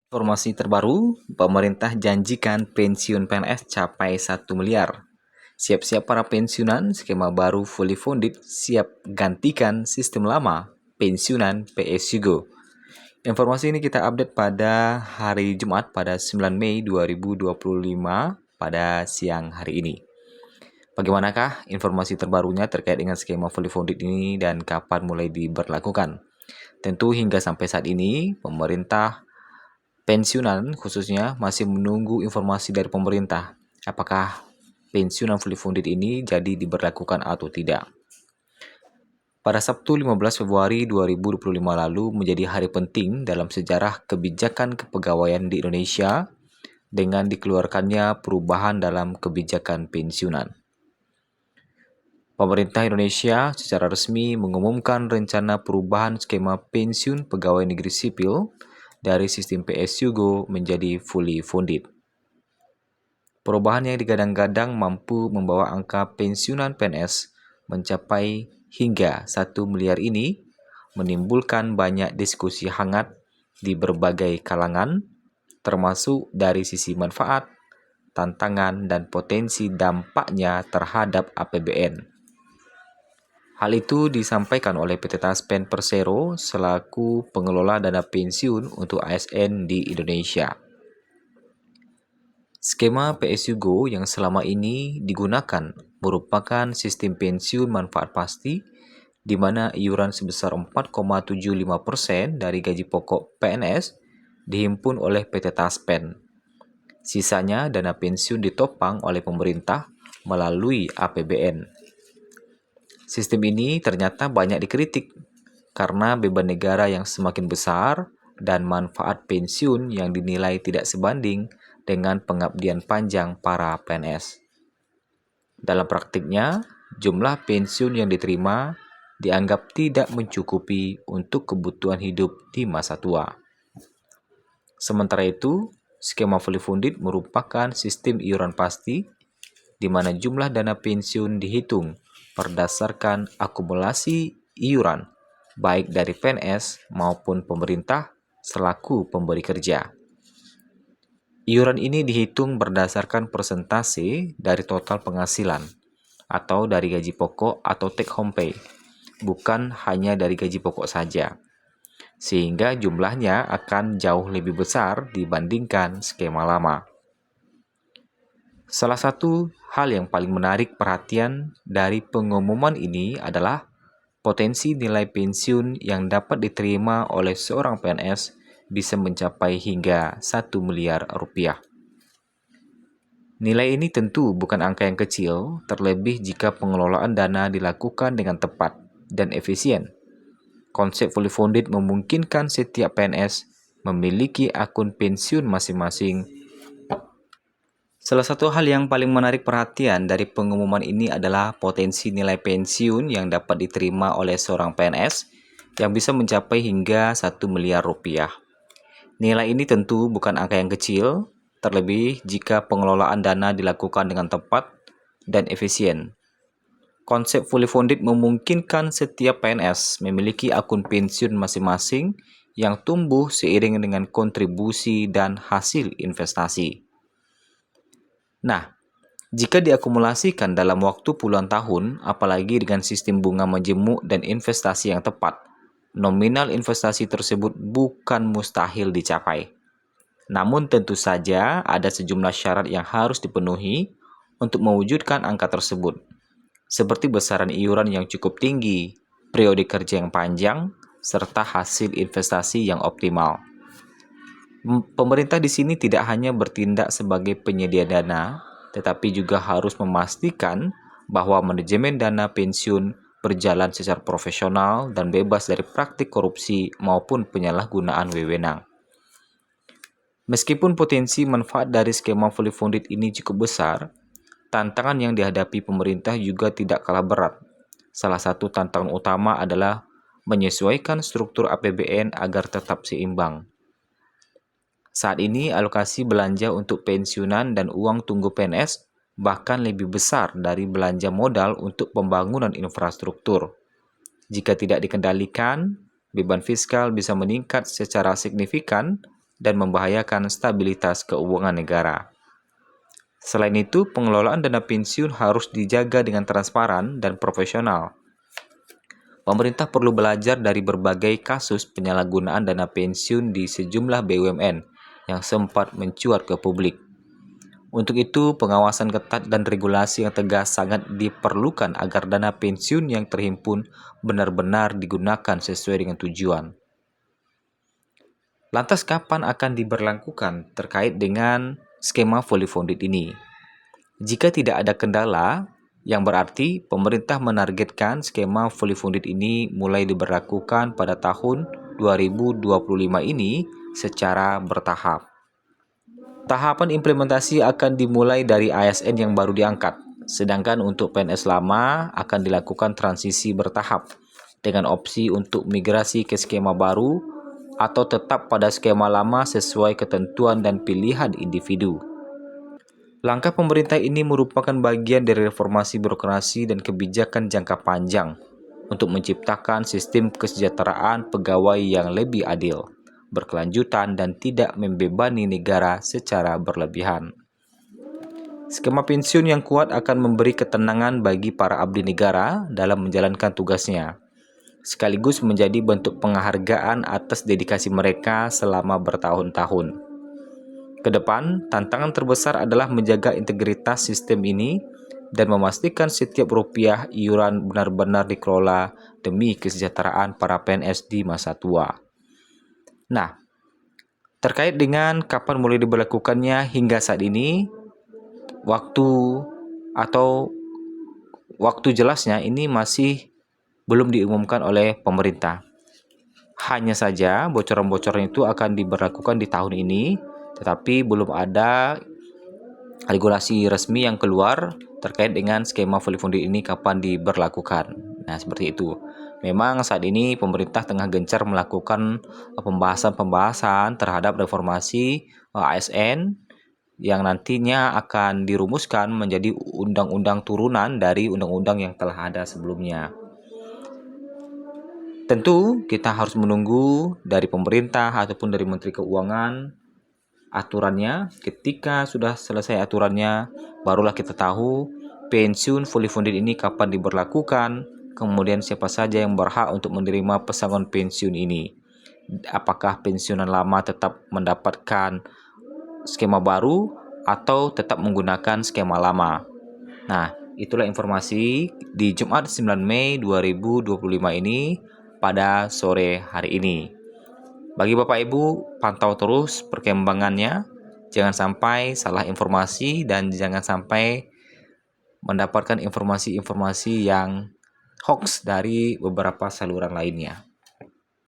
Informasi terbaru, pemerintah janjikan pensiun PNS capai 1 miliar. Siap-siap para pensiunan, skema baru fully funded siap gantikan sistem lama, pensiunan PSUGO. Informasi ini kita update pada hari Jumat pada 9 Mei 2025 pada siang hari ini. Bagaimanakah informasi terbarunya terkait dengan skema fully funded ini dan kapan mulai diberlakukan? Tentu hingga sampai saat ini, pemerintah pensiunan khususnya masih menunggu informasi dari pemerintah apakah pensiunan fully funded ini jadi diberlakukan atau tidak. Pada Sabtu 15 Februari 2025 lalu menjadi hari penting dalam sejarah kebijakan kepegawaian di Indonesia dengan dikeluarkannya perubahan dalam kebijakan pensiunan. Pemerintah Indonesia secara resmi mengumumkan rencana perubahan skema pensiun pegawai negeri sipil dari sistem PSUGO menjadi fully funded. Perubahan yang digadang-gadang mampu membawa angka pensiunan PNS mencapai hingga 1 miliar ini menimbulkan banyak diskusi hangat di berbagai kalangan, termasuk dari sisi manfaat, tantangan, dan potensi dampaknya terhadap APBN. Hal itu disampaikan oleh PT Taspen Persero selaku pengelola dana pensiun untuk ASN di Indonesia. Skema PSUGO yang selama ini digunakan merupakan sistem pensiun manfaat pasti di mana iuran sebesar 4,75% dari gaji pokok PNS dihimpun oleh PT Taspen. Sisanya dana pensiun ditopang oleh pemerintah melalui APBN. Sistem ini ternyata banyak dikritik karena beban negara yang semakin besar dan manfaat pensiun yang dinilai tidak sebanding dengan pengabdian panjang para PNS. Dalam praktiknya, jumlah pensiun yang diterima dianggap tidak mencukupi untuk kebutuhan hidup di masa tua. Sementara itu, skema fully funded merupakan sistem iuran pasti di mana jumlah dana pensiun dihitung berdasarkan akumulasi iuran baik dari PNS maupun pemerintah selaku pemberi kerja. Iuran ini dihitung berdasarkan persentase dari total penghasilan atau dari gaji pokok atau take home pay, bukan hanya dari gaji pokok saja, sehingga jumlahnya akan jauh lebih besar dibandingkan skema lama. Salah satu hal yang paling menarik perhatian dari pengumuman ini adalah potensi nilai pensiun yang dapat diterima oleh seorang PNS bisa mencapai hingga 1 miliar rupiah. Nilai ini tentu bukan angka yang kecil, terlebih jika pengelolaan dana dilakukan dengan tepat dan efisien. Konsep fully funded memungkinkan setiap PNS memiliki akun pensiun masing-masing. Salah satu hal yang paling menarik perhatian dari pengumuman ini adalah potensi nilai pensiun yang dapat diterima oleh seorang PNS yang bisa mencapai hingga 1 miliar rupiah. Nilai ini tentu bukan angka yang kecil, terlebih jika pengelolaan dana dilakukan dengan tepat dan efisien. Konsep fully funded memungkinkan setiap PNS memiliki akun pensiun masing-masing yang tumbuh seiring dengan kontribusi dan hasil investasi. Nah, jika diakumulasikan dalam waktu puluhan tahun, apalagi dengan sistem bunga majemuk dan investasi yang tepat, nominal investasi tersebut bukan mustahil dicapai. Namun tentu saja ada sejumlah syarat yang harus dipenuhi untuk mewujudkan angka tersebut, seperti besaran iuran yang cukup tinggi, periode kerja yang panjang, serta hasil investasi yang optimal. Pemerintah di sini tidak hanya bertindak sebagai penyedia dana, tetapi juga harus memastikan bahwa manajemen dana pensiun berjalan secara profesional dan bebas dari praktik korupsi maupun penyalahgunaan wewenang. Meskipun potensi manfaat dari skema fully funded ini cukup besar, tantangan yang dihadapi pemerintah juga tidak kalah berat. Salah satu tantangan utama adalah menyesuaikan struktur APBN agar tetap seimbang. Saat ini alokasi belanja untuk pensiunan dan uang tunggu PNS bahkan lebih besar dari belanja modal untuk pembangunan infrastruktur. Jika tidak dikendalikan, beban fiskal bisa meningkat secara signifikan dan membahayakan stabilitas keuangan negara. Selain itu, pengelolaan dana pensiun harus dijaga dengan transparan dan profesional. Pemerintah perlu belajar dari berbagai kasus penyalahgunaan dana pensiun di sejumlah BUMN yang sempat mencuat ke publik. Untuk itu, pengawasan ketat dan regulasi yang tegas sangat diperlukan agar dana pensiun yang terhimpun benar-benar digunakan sesuai dengan tujuan. Lantas kapan akan diberlakukan terkait dengan skema fully funded ini? Jika tidak ada kendala, yang berarti pemerintah menargetkan skema fully funded ini mulai diberlakukan pada tahun 2025 ini secara bertahap. Tahapan implementasi akan dimulai dari ASN yang baru diangkat, sedangkan untuk PNS lama akan dilakukan transisi bertahap dengan opsi untuk migrasi ke skema baru atau tetap pada skema lama sesuai ketentuan dan pilihan individu. Langkah pemerintah ini merupakan bagian dari reformasi birokrasi dan kebijakan jangka panjang untuk menciptakan sistem kesejahteraan pegawai yang lebih adil, berkelanjutan, dan tidak membebani negara secara berlebihan. Skema pensiun yang kuat akan memberi ketenangan bagi para abdi negara dalam menjalankan tugasnya, sekaligus menjadi bentuk penghargaan atas dedikasi mereka selama bertahun-tahun. Kedepan, tantangan terbesar adalah menjaga integritas sistem ini dan memastikan setiap rupiah iuran benar-benar dikelola demi kesejahteraan para PNS di masa tua. Nah, terkait dengan kapan mulai diberlakukannya hingga saat ini, waktu jelasnya ini masih belum diumumkan oleh pemerintah. Hanya saja bocoran-bocoran itu akan diberlakukan di tahun ini, tetapi belum ada regulasi resmi yang keluar terkait dengan skema fully funded ini kapan diberlakukan. Nah, seperti itu. Memang saat ini pemerintah tengah gencar melakukan pembahasan terhadap reformasi ASN yang nantinya akan dirumuskan menjadi undang-undang turunan dari undang-undang yang telah ada sebelumnya. Tentu kita harus menunggu dari pemerintah ataupun dari Menteri Keuangan aturannya. Ketika sudah selesai aturannya, barulah kita tahu pensiun fully funded ini kapan diberlakukan, kemudian siapa saja yang berhak untuk menerima pesangon pensiun ini. Apakah pensiunan lama tetap mendapatkan skema baru atau tetap menggunakan skema lama. Nah, itulah informasi di Jumat 9 Mei 2025 ini pada sore hari ini. Bagi Bapak Ibu, pantau terus perkembangannya. Jangan sampai salah informasi dan jangan sampai mendapatkan informasi-informasi yang hoax dari beberapa saluran lainnya.